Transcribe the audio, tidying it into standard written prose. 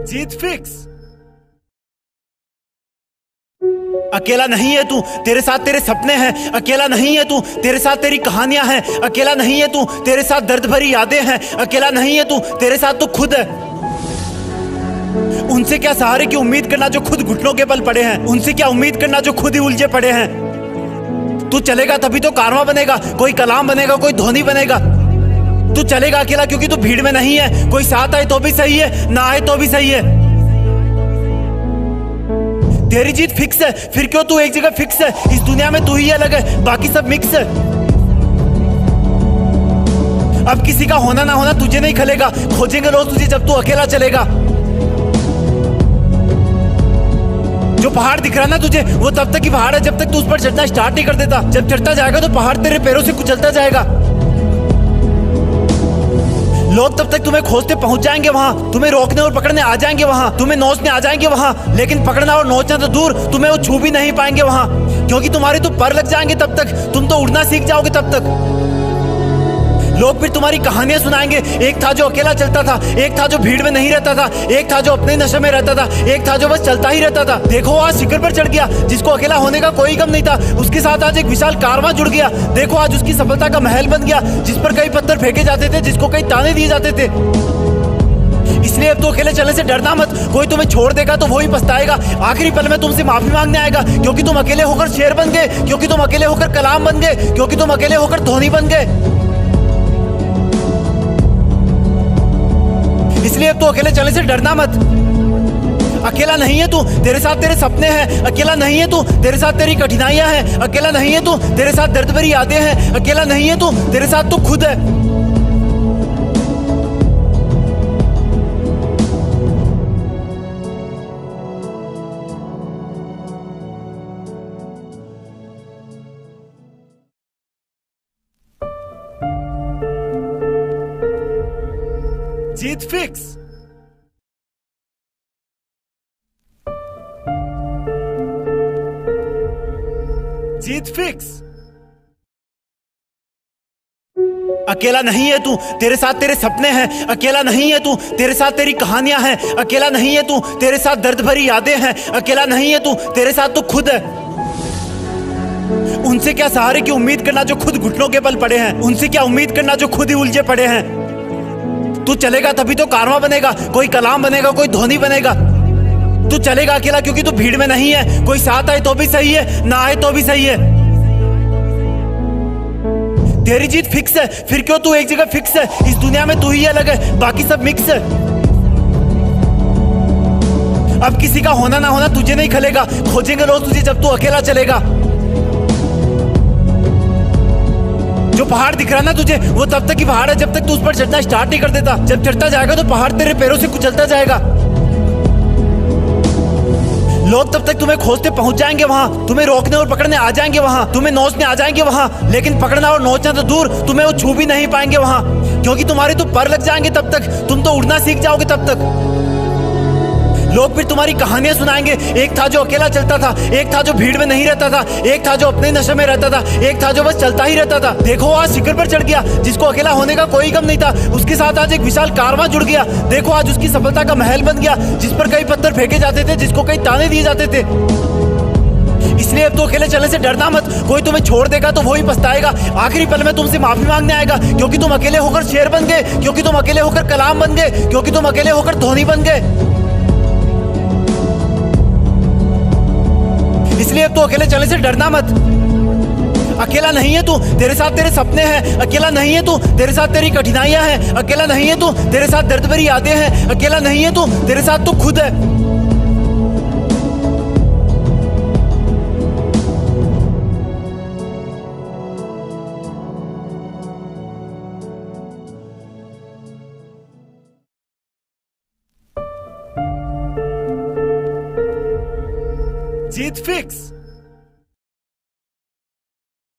जीत fix. अकेला नहीं है तू, तेरे साथ तेरे सपने हैं। अकेला नहीं है तू, तेरे साथ तेरी कहानियां हैं। अकेला नहीं है तू, तेरे साथ दर्द भरी यादें हैं। अकेला नहीं है तू, तेरे साथ तो खुद है। उनसे क्या सहारे की उम्मीद करना जो खुद घुटनों के बल पड़े हैं। उनसे क्या उम्मीद करना जो खुद ही उलझे पड़े हैं। तू चलेगा तभी तो कारवां बनेगा, कोई कलाम बनेगा, कोई धोनी बनेगा। तू चलेगा अकेला क्योंकि तू भीड़ में नहीं है। कोई साथ आए तो भी सही है, ना आए तो भी सही है। तेरी जीत फिक्स है, फिर क्यों तू एक जगह फिक्स है। इस दुनिया में तू ही अलग है, बाकी सब मिक्स है। अब किसी का होना ना होना तुझे नहीं खलेगा। खोजेंगे लोग तुझे जब तू अकेला चलेगा। जो पहाड़ दिख रहा ना तुझे, वो तब तक ही पहाड़ है जब तक तू उस पर चढ़ना स्टार्ट नहीं कर देता। जब चढ़ता जाएगा तो पहाड़ तेरे पैरों से कुचलता जाएगा। लोग तब तक तुम्हें खोजते पहुंच जाएंगे वहां, तुम्हें रोकने और पकड़ने आ जाएंगे वहां, तुम्हें नोचने आ जाएंगे वहां। लेकिन पकड़ना और नोचना तो दूर, तुम्हें वो छू भी नहीं पाएंगे वहां, क्योंकि तुम्हारे तो पर लग जाएंगे तब तक। तुम तो उड़ना सीख जाओगे तब तक। लोग फिर तुम्हारी कहानियां सुनाएंगे। एक था जो अकेला चलता था, एक था जो भीड़ में नहीं रहता था, एक था जो अपने नशे में रहता था, एक था जो बस चलता ही रहता था। देखो आज शिखर पर चढ़ गया, जिसको अकेला होने का कोई गम नहीं था। उसके साथ आज एक विशाल कारवां जुड़ गया। देखो आज उसकी सफलता का महल बन गया, जिस पर कई पत्थर फेंके जाते थे, जिसको कई ताने दिए जाते थे। इसलिए अब तो अकेले चलने से डरना मत। कोई तुम्हें छोड़ देगा तो वो ही पछताएगा। आखिरी पल में तुमसे माफी मांगने आएगा, क्योंकि तुम अकेले होकर शेर बन गए, क्योंकि तुम अकेले होकर कलाम बन गए, क्योंकि तुम अकेले होकर धोनी बन गए। इसलिए अब तो अकेले चलने से डरना मत। अकेला नहीं है तू, तेरे साथ तेरे सपने हैं। अकेला नहीं है तू, तेरे साथ तेरी कठिनाइयां हैं। अकेला नहीं है तू, तेरे साथ दर्द भरी यादें हैं। अकेला नहीं है तू, तेरे साथ तो खुद है। जीत फिक्स। जीत फिक्स। अकेला नहीं है तू, तेरे साथ तेरे सपने हैं। अकेला नहीं है तू, तेरे साथ तेरी कहानियां हैं। अकेला नहीं है तू, तेरे साथ दर्द भरी यादें हैं। अकेला नहीं है तू, तेरे साथ तो खुद है। उनसे क्या सहारे की उम्मीद करना जो खुद घुटनों के बल पड़े हैं। उनसे क्या उम्मीद करना जो खुद ही उलझे पड़े हैं। तू चलेगा तभी तो कारवां बनेगा, कोई कलाम बनेगा, कोई धोनी बनेगा। तू चलेगा अकेला क्योंकि तू भीड़ में नहीं है। कोई साथ आए तो भी सही है, ना आए तो भी सही है। तेरी जीत फिक्स है, फिर क्यों तू एक जगह फिक्स है। इस दुनिया में तू ही अलग है, बाकी सब मिक्स है। अब किसी का होना ना होना तुझे नहीं खलेगा। खोजेंगे लोग तुझे जब तू अकेला चलेगा। जो पहाड़ दिख रहा ना तुझे, वो तब तक ही पहाड़ है जब तक तू उस पर चढ़ना स्टार्ट नहीं कर देता। जब चढ़ता जाएगा तो पहाड़ तेरे पैरों से कुचलता जाएगा। लोग तब तक तुम्हें खोजते पहुंच जाएंगे वहां, तुम्हें रोकने और पकड़ने आ जाएंगे वहां, तुम्हें नोचने आ जाएंगे वहां। लेकिन पकड़ना और नोचना तो दूर, तुम्हें वो छू भी नहीं पाएंगे वहां, क्योंकि तुम्हारे तो पर लग जाएंगे तब तक। तुम तो उड़ना सीख जाओगे तब तक। लोग फिर तुम्हारी कहानियां सुनाएंगे। एक था जो अकेला चलता था, एक था जो भीड़ में नहीं रहता था, एक था जो अपने नशे में रहता था, एक था जो बस चलता ही रहता था। देखो आज शिखर पर चढ़ गया, जिसको अकेला होने का कोई गम नहीं था। उसके साथ आज एक विशाल कारवां जुड़ गया। देखो आज उसकी सफलता का महल बन गया, जिस पर कई पत्थर फेंके जाते थे, जिसको कई ताने दिए जाते थे। इसलिए अब तो अकेले चलने से डरना मत। कोई तुम्हें छोड़ देगा तो वो ही पछताएगा। आखिरी पल में तुमसे माफी मांगने आएगा, क्योंकि तुम अकेले होकर शेर बन गए, क्योंकि तुम अकेले होकर कलाम बन गए, क्योंकि तुम अकेले होकर धोनी बन गए। इसलिए अब तो अकेले चलने से डरना मत। अकेला नहीं है तू, तेरे साथ तेरे सपने हैं। अकेला नहीं है तू, तेरे साथ तेरी कठिनाइयां हैं। अकेला नहीं है तू, तेरे साथ दर्द भरी यादें हैं। अकेला नहीं है तू, तेरे साथ तो खुद है। जीत फिक्स।